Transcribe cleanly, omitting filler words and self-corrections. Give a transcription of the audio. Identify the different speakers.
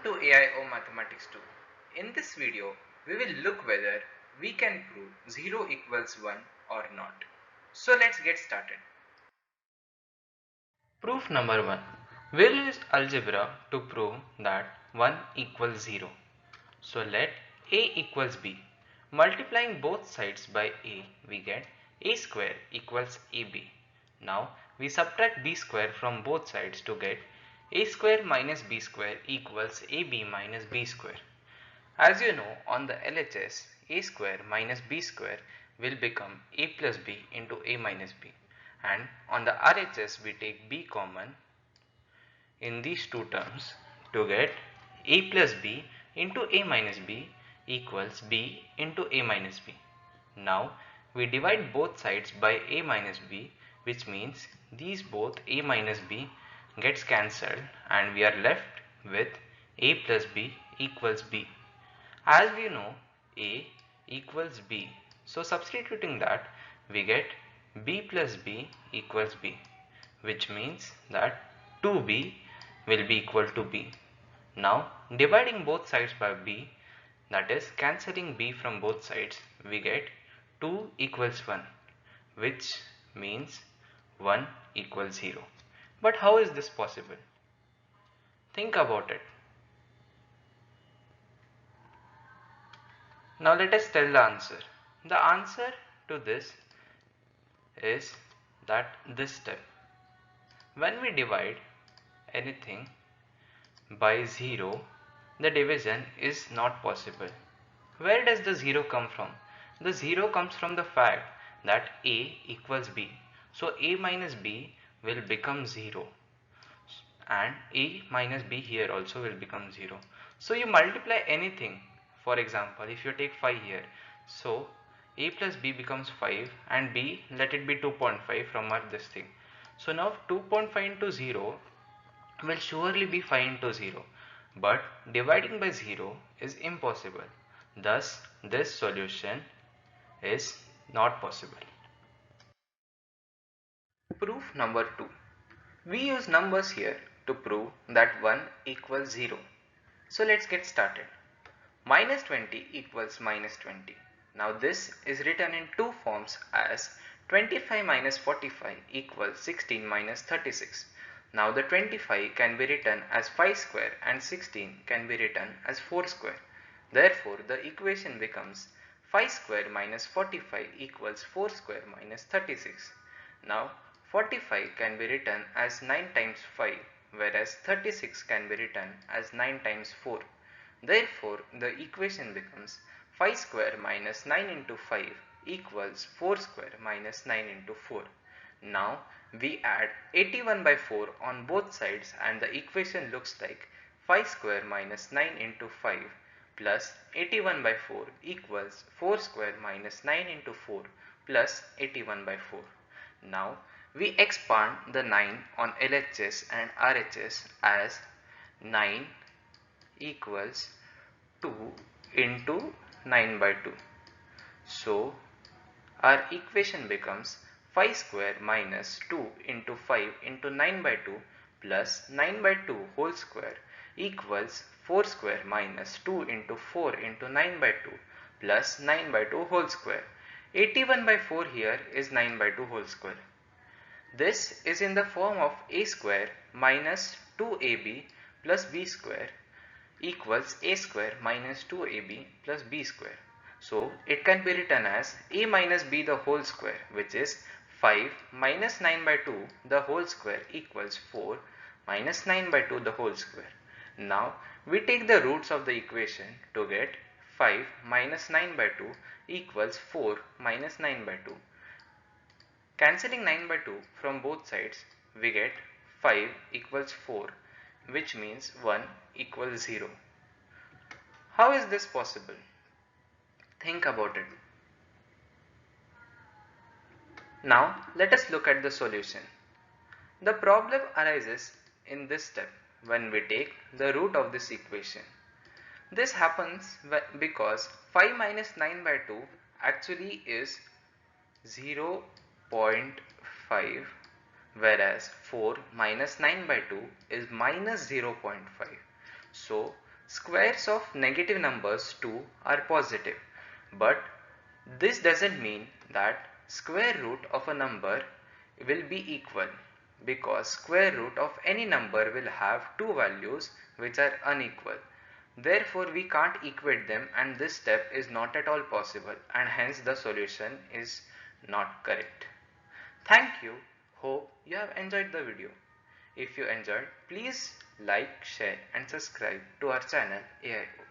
Speaker 1: Welcome to AIO Mathematics 2. In this video, we will look whether we can prove 0 equals 1 or not. So let's get started. Proof number 1. We'll use algebra to prove that 1 equals 0. So let A equals B. Multiplying both sides by A, we get A square equals AB. Now we subtract B square from both sides to get A square minus B square equals AB minus B square. As you know, on the LHS, A square minus B square will become A plus B into A minus B. And on the RHS, we take B common in these two terms to get A plus B into A minus B equals B into A minus B. Now we divide both sides by A minus B, which means these both A minus B gets cancelled and we are left with A plus B equals B. As we know, A equals B, so substituting that we get B plus B equals B, which means that 2B will be equal to B. Now dividing both sides by B, that is cancelling B from both sides, we get 2 equals 1, which means 1 equals 0. But how is this possible? Think about it. Now let us tell the answer. The answer to this is that this step. When we divide anything by 0, the division is not possible. Where does the 0 come from? The 0 comes from the fact that A equals B. So A minus B will become 0 and A minus B here also will become 0. So you multiply anything. For example, if you take 5 here, so A plus B becomes 5 and B, let it be 2.5 from our this thing. So now 2.5 into 0 will surely be 5 into 0, but dividing by 0 is impossible. Thus this solution is not possible. Proof number 2. We use numbers here to prove that 1 equals 0. So let's get started. Minus 20 equals minus 20. Now this is written in two forms as 25 minus 45 equals 16 minus 36. Now the 25 can be written as 5 square and 16 can be written as 4 square. Therefore the equation becomes 5 square minus 45 equals 4 square minus 36. Now 45 can be written as 9 times 5, whereas 36 can be written as 9 times 4. Therefore, the equation becomes 5 square minus 9 into 5 equals 4 square minus 9 into 4. Now, we add 81 by 4 on both sides and the equation looks like 5 square minus 9 into 5 plus 81 by 4 equals 4 square minus 9 into 4 plus 81 by 4. Now, we expand the 9 on LHS and RHS as 9 equals 2 into 9 by 2. So our equation becomes 5 square minus 2 into 5 into 9 by 2 plus 9 by 2 whole square equals 4 square minus 2 into 4 into 9 by 2 plus 9 by 2 whole square. 81 by 4 here is 9 by 2 whole square. This is in the form of a square minus 2ab plus b square equals a square minus 2ab plus b square. So it can be written as a minus b the whole square, which is 5 minus 9 by 2 the whole square equals 4 minus 9 by 2 the whole square. Now we take the roots of the equation to get 5 minus 9 by 2 equals 4 minus 9 by 2. Cancelling 9 by 2 from both sides, we get 5 equals 4, which means 1 equals 0. How is this possible? Think about it. Now let us look at the solution. The problem arises in this step when we take the root of this equation. This happens because 5 minus 9 by 2 actually is 0.5, whereas 4 minus 9 by 2 is minus 0.5. So Squares of negative numbers too are positive, but this doesn't mean that square root of a number will be equal, because square root of any number will have two values which are unequal. Therefore, we can't equate them, and this step is not at all possible, and hence the solution is not correct. Thank you. Hope you have enjoyed the video. If you enjoyed, please like, share and subscribe to our channel AIO.